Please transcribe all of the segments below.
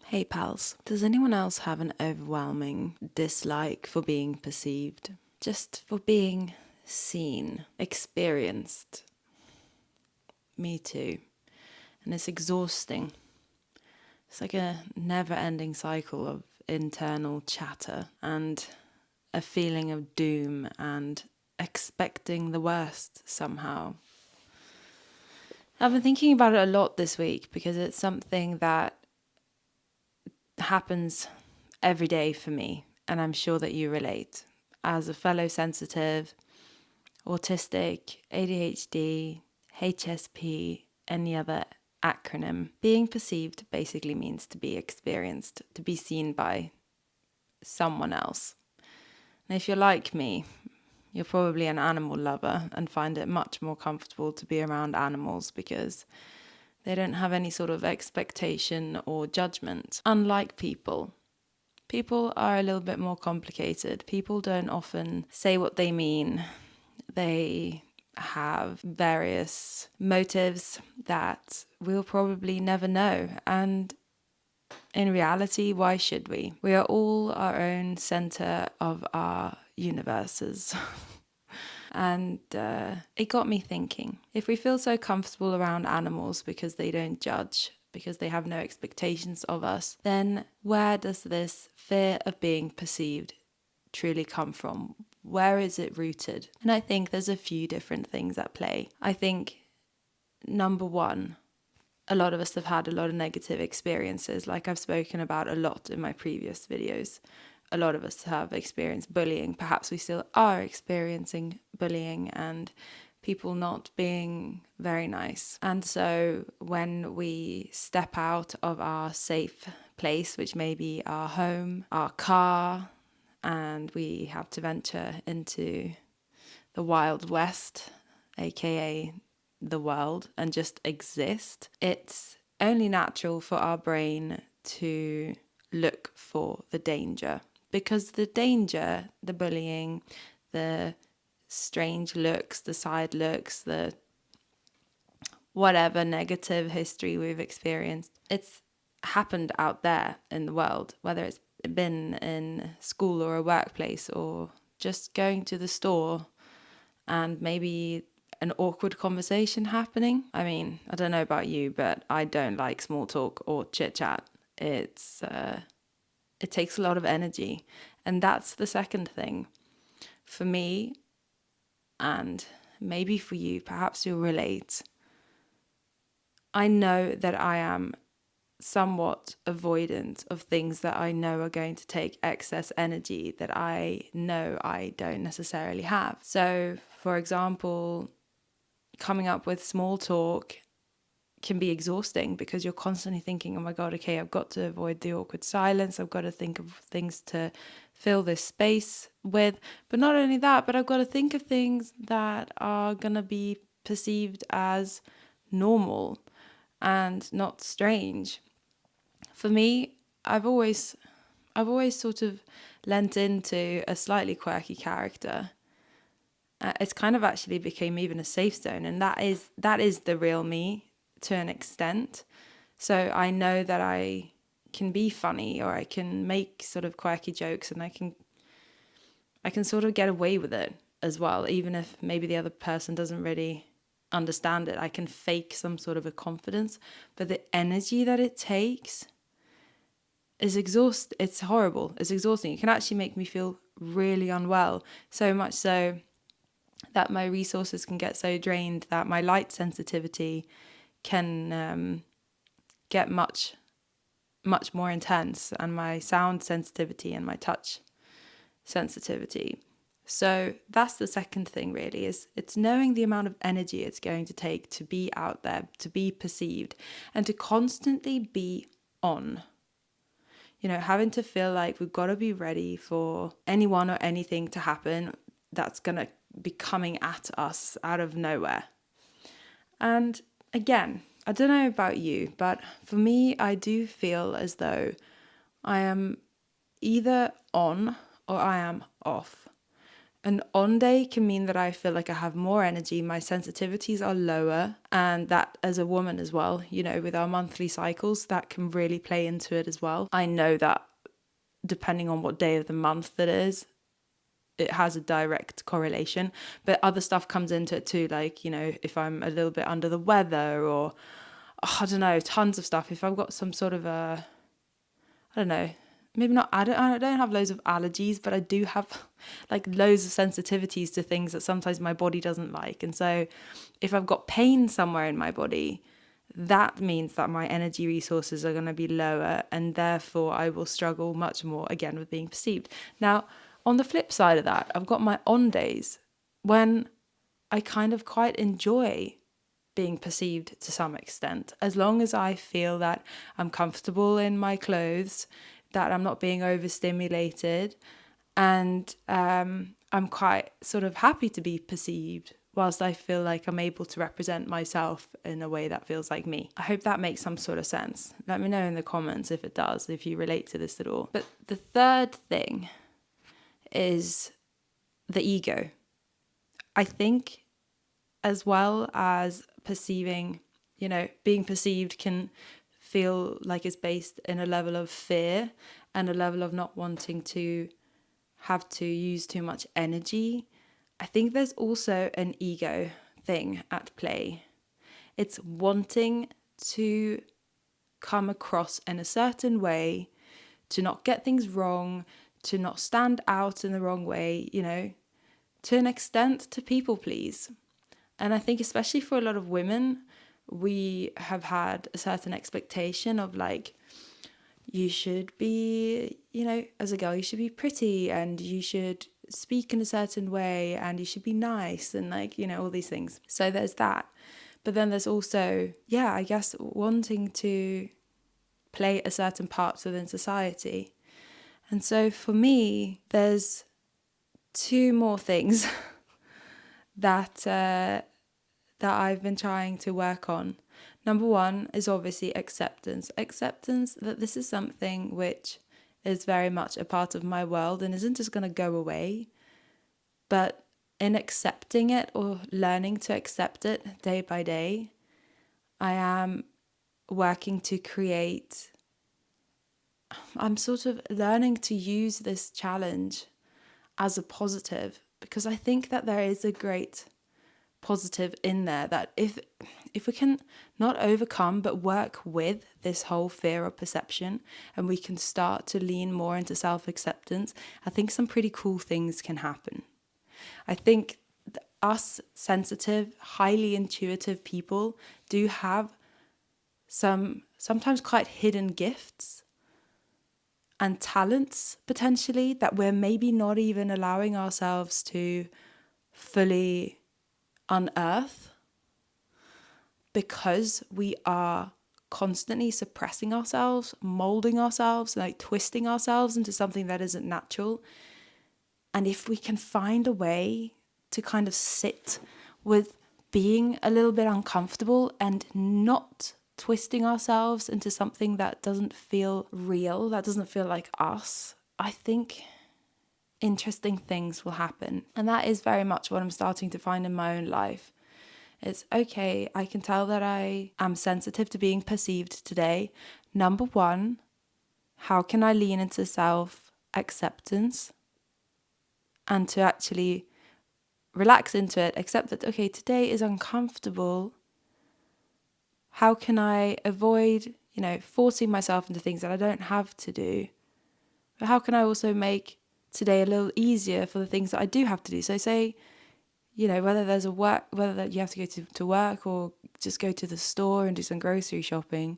Hey pals, does anyone else have an overwhelming dislike for being perceived? Just for being seen, experienced? Me too. And it's exhausting. It's like a never-ending cycle of internal chatter and a feeling of doom and expecting the worst somehow. I've been thinking about it a lot this week because it's something that happens every day for me, and I'm sure that you relate. As a fellow sensitive, autistic, ADHD, HSP, any other acronym, being perceived basically means to be experienced, to be seen by someone else. And if you're like me, you're probably an animal lover and find it much more comfortable to be around animals because they don't have any sort of expectation or judgment. Unlike people, people are a little bit more complicated. People don't often say what they mean. They have various motives that we'll probably never know. And in reality, why should we? We are all our own center of our universes. And it got me thinking, if we feel so comfortable around animals because they don't judge, because they have no expectations of us, then where does this fear of being perceived truly come from? Where is it rooted? And I think there's a few different things at play. I think, number one, a lot of us have had a lot of negative experiences, like I've spoken about a lot in my previous videos. A lot of us have experienced bullying. Perhaps we still are experiencing bullying and people not being very nice. And so when we step out of our safe place, which may be our home, our car, and we have to venture into the Wild West, aka the world, and just exist, it's only natural for our brain to look for the danger. Because the danger, the bullying, the strange looks, the side looks, the whatever negative history we've experienced, it's happened out there in the world, whether it's been in school or a workplace or just going to the store and maybe an awkward conversation happening. I mean, I don't know about you, but I don't like small talk or chit chat. It takes a lot of energy. And that's the second thing. For me, and maybe for you, perhaps you'll relate, I know that I am somewhat avoidant of things that I know are going to take excess energy that I know I don't necessarily have. So, for example, coming up with small talk can be exhausting because you're constantly thinking, oh my God, okay, I've got to avoid the awkward silence. I've got to think of things to fill this space with. But not only that, but I've got to think of things that are going to be perceived as normal and not strange. For me, I've always sort of lent into a slightly quirky character. It's kind of actually became even a safe zone, and that is the real me to an extent. So I know that I can be funny or I can make sort of quirky jokes, and I can sort of get away with it as well, even if maybe the other person doesn't really understand it. I can fake some sort of a confidence, but the energy that it takes is it's horrible. It's exhausting. It can actually make me feel really unwell, so much so that my resources can get so drained that my light sensitivity can get much more intense, and my sound sensitivity and my touch sensitivity. So that's the second thing, really, is it's knowing the amount of energy it's going to take to be out there, to be perceived, and to constantly be on. Having to feel like we've got to be ready for anyone or anything to happen that's going to be coming at us out of nowhere. And again, I don't know about you, but for me, I do feel as though I am either on or I am off. An on day can mean that I feel like I have more energy, my sensitivities are lower, and that as a woman as well, with our monthly cycles, that can really play into it as well. I know that depending on what day of the month it is, it has a direct correlation, but other stuff comes into it too, like, if I'm a little bit under the weather, or I don't know, tons of stuff. If I've got some sort of I don't know, maybe not, I don't have loads of allergies, but I do have like loads of sensitivities to things that sometimes my body doesn't like. And so if I've got pain somewhere in my body, that means that my energy resources are going to be lower, and therefore I will struggle much more again with being perceived. Now, on the flip side of that, I've got my on days when I kind of quite enjoy being perceived to some extent, as long as I feel that I'm comfortable in my clothes, that I'm not being overstimulated, and I'm quite sort of happy to be perceived, whilst I feel like I'm able to represent myself in a way that feels like me. I hope that makes some sort of sense. Let me know in the comments if it does, if you relate to this at all. But the third thing is the ego. I think, as well as perceiving, being perceived can feel like it's based in a level of fear and a level of not wanting to have to use too much energy. I think there's also an ego thing at play. It's wanting to come across in a certain way, to not get things wrong, to not stand out in the wrong way, to an extent to people please. And I think especially for a lot of women, we have had a certain expectation of like, you should be, as a girl, you should be pretty, and you should speak in a certain way, and you should be nice, and like, all these things. So there's that. But then there's also, I guess, wanting to play a certain part within society. And so for me, there's two more things that I've been trying to work on. Number one is obviously acceptance. Acceptance that this is something which is very much a part of my world and isn't just going to go away. But in accepting it, or learning to accept it day by day, I am working to create, I'm sort of learning to use this challenge as a positive, because I think that there is a great positive in there, that if we can not overcome but work with this whole fear of perception, and we can start to lean more into self-acceptance, I think some pretty cool things can happen. I think us sensitive, highly intuitive people do have some sometimes quite hidden gifts and talents potentially that we're maybe not even allowing ourselves to fully unearth, because we are constantly suppressing ourselves, molding ourselves, like twisting ourselves into something that isn't natural. And if we can find a way to kind of sit with being a little bit uncomfortable and not twisting ourselves into something that doesn't feel real, that doesn't feel like us, I think interesting things will happen. And that is very much what I'm starting to find in my own life. It's okay, I can tell that I am sensitive to being perceived today. Number one, how can I lean into self-acceptance and to actually relax into it, accept that, okay, today is uncomfortable. How can I avoid, forcing myself into things that I don't have to do? But how can I also make today a little easier for the things that I do have to do? So say, whether there's whether you have to go to work or just go to the store and do some grocery shopping,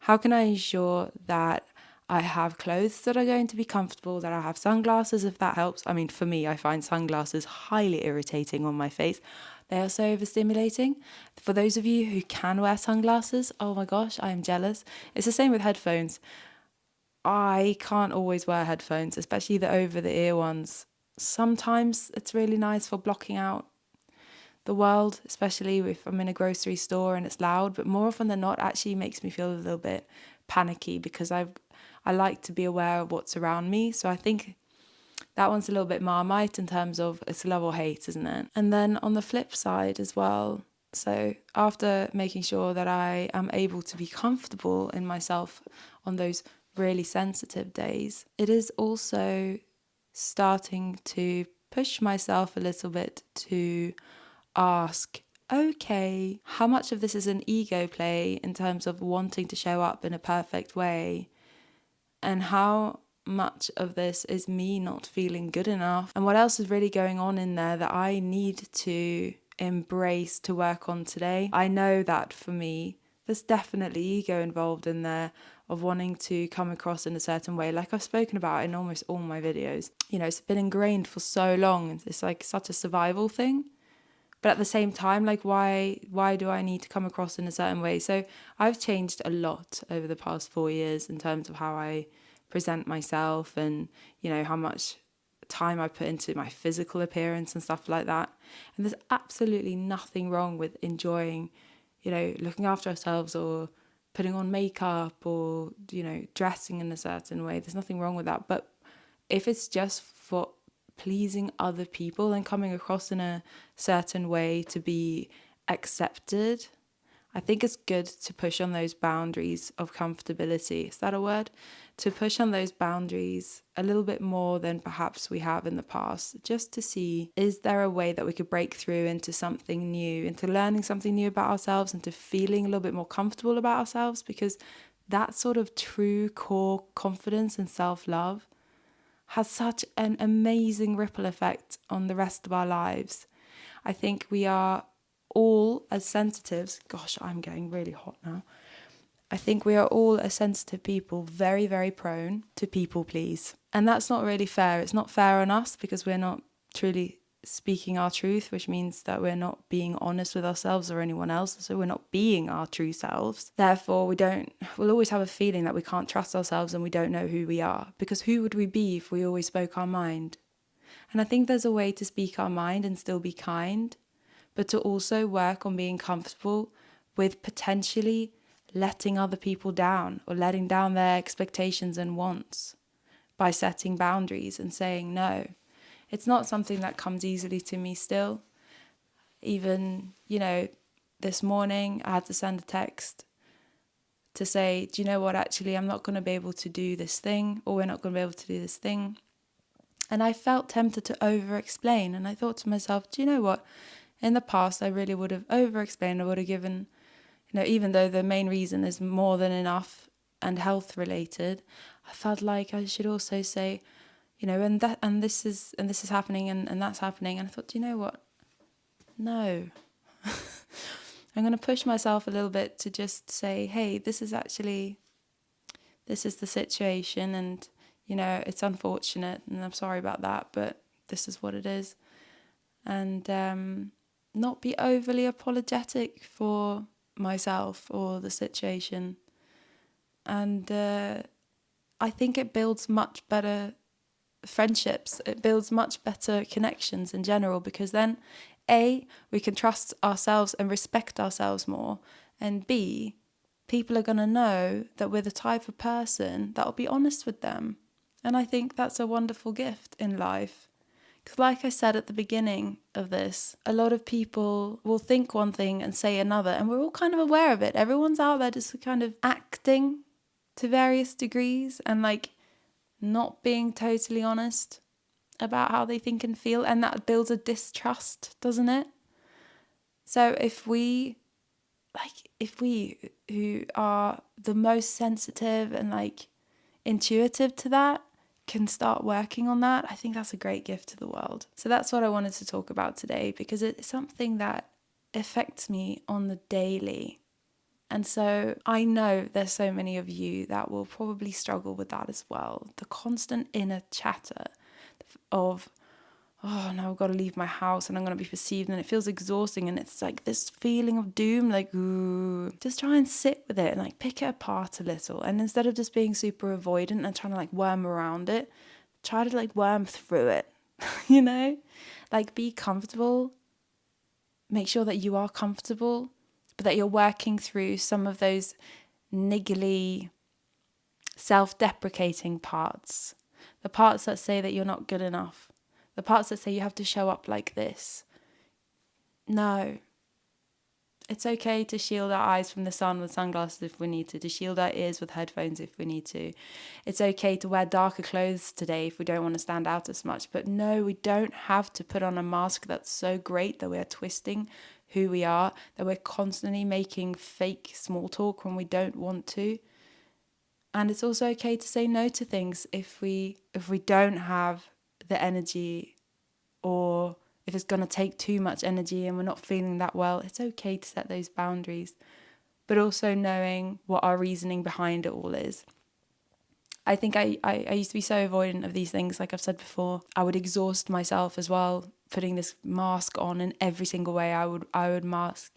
how can I ensure that I have clothes that are going to be comfortable, that I have sunglasses if that helps? I mean, for me, I find sunglasses highly irritating on my face. They are so overstimulating. For those of you who can wear sunglasses, oh my gosh, I am jealous. It's the same with headphones. I can't always wear headphones, especially the over-the-ear ones. Sometimes it's really nice for blocking out the world, especially if I'm in a grocery store and it's loud, but more often than not actually makes me feel a little bit panicky, because I like to be aware of what's around me. So I think That one's a little bit Marmite in terms of it's love or hate, isn't it? And then on the flip side as well, so after making sure that I am able to be comfortable in myself on those really sensitive days, it is also starting to push myself a little bit to ask, okay, how much of this is an ego play in terms of wanting to show up in a perfect way? And how much of this is me not feeling good enough? And what else is really going on in there that I need to embrace to work on today? I know that for me, there's definitely ego involved in there of wanting to come across in a certain way, like I've spoken about in almost all my videos. You know, it's been ingrained for so long. It's like such a survival thing. But at the same time, like, why do I need to come across in a certain way? So I've changed a lot over the past 4 years in terms of how I present myself and, you know, how much time I put into my physical appearance and stuff like that. And there's absolutely nothing wrong with enjoying, you know, looking after ourselves or putting on makeup or, you know, dressing in a certain way. There's nothing wrong with that. But if it's just for pleasing other people and coming across in a certain way to be accepted, I think it's good to push on those boundaries of comfortability. Is that a word? To push on those boundaries a little bit more than perhaps we have in the past, just to see, is there a way that we could break through into something new, into learning something new about ourselves, into feeling a little bit more comfortable about ourselves? Because that sort of true core confidence and self-love has such an amazing ripple effect on the rest of our lives. I think we are all as sensitives, gosh, I'm getting really hot now. I think we are all as sensitive people very, very prone to people please. And that's not really fair. It's not fair on us because we're not truly speaking our truth, which means that we're not being honest with ourselves or anyone else. So we're not being our true selves. Therefore, we'll always have a feeling that we can't trust ourselves and we don't know who we are. Because who would we be if we always spoke our mind? And I think there's a way to speak our mind and still be kind, but to also work on being comfortable with potentially letting other people down or letting down their expectations and wants by setting boundaries and saying no. It's not something that comes easily to me still. Even, you know, this morning I had to send a text to say, do you know what, actually, I'm not going to be able to do this thing, or we're not going to be able to do this thing. And I felt tempted to over-explain. And I thought to myself, do you know what? In the past, I really would have over-explained. I would have given, you know, even though the main reason is more than enough and health related, I felt like I should also say, you know, and this is happening and that's happening. And I thought, do you know what? No. I'm going to push myself a little bit to just say, hey, this is the situation, and, you know, it's unfortunate and I'm sorry about that, but this is what it is. And not be overly apologetic for myself or the situation. And I think it builds much better friendships. It builds much better connections in general, because then A, we can trust ourselves and respect ourselves more, and B, people are going to know that we're the type of person that will be honest with them. And I think that's a wonderful gift in life. Because like I said at the beginning of this, a lot of people will think one thing and say another, and we're all kind of aware of it. Everyone's out there just kind of acting to various degrees and like not being totally honest about how they think and feel, and that builds a distrust, doesn't it? So if we who are the most sensitive and like intuitive to that can start working on that, I think that's a great gift to the world. So that's what I wanted to talk about today, because it's something that affects me on the daily. And so I know there's so many of you that will probably struggle with that as well. The constant inner chatter of, oh, now I've got to leave my house and I'm going to be perceived, and it feels exhausting, and it's like this feeling of doom, like, ooh. Just try and sit with it and like pick it apart a little. And instead of just being super avoidant and trying to like worm around it, try to like worm through it, you know? Like be comfortable. Make sure that you are comfortable, but that you're working through some of those niggly, self-deprecating parts. the parts that say that you're not good enough, the parts that say you have to show up like this. No. It's okay to shield our eyes from the sun with sunglasses if we need to shield our ears with headphones if we need to. It's okay to wear darker clothes today if we don't want to stand out as much. But no, we don't have to put on a mask that's so great that we're twisting who we are, that we're constantly making fake small talk when we don't want to. And it's also okay to say no to things if we don't have the energy, or if it's going to take too much energy and we're not feeling that well. It's okay to set those boundaries, but also knowing what our reasoning behind it all is. I think I used to be so avoidant of these things, like I've said before. I would exhaust myself as well, putting this mask on in every single way. I would mask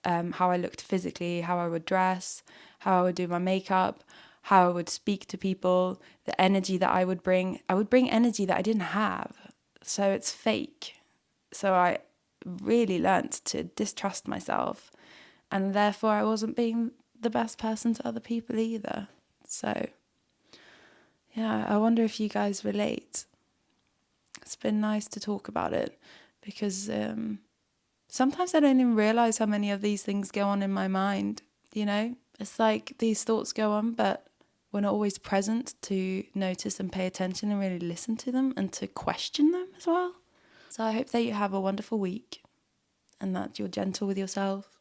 how I looked physically, how I would dress, how I would do my makeup, how I would speak to people, the energy that I would bring. I would bring energy that I didn't have. So it's fake. So I really learnt to distrust myself, and therefore I wasn't being the best person to other people either. So yeah, I wonder if you guys relate. It's been nice to talk about it, because sometimes I don't even realise how many of these things go on in my mind, you know? It's like these thoughts go on, but we're not always present to notice and pay attention and really listen to them and to question them as well. So I hope that you have a wonderful week, and that you're gentle with yourself,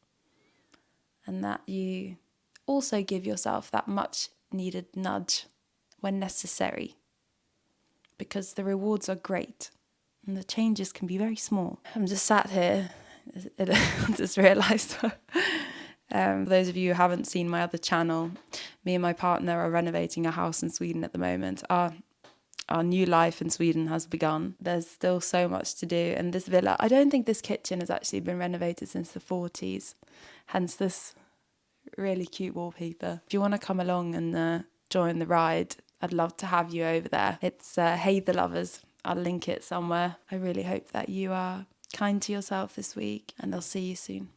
and that you also give yourself that much needed nudge when necessary, because the rewards are great and the changes can be very small. I'm just sat here, I just realised, for those of you who haven't seen my other channel, me and my partner are renovating a house in Sweden at the moment. Our new life in Sweden has begun. There's still so much to do. And this villa, I don't think this kitchen has actually been renovated since the 40s. Hence this really cute wallpaper. If you want to come along and join the ride, I'd love to have you over there. It's Hey the Lovers. I'll link it somewhere. I really hope that you are kind to yourself this week, and I'll see you soon.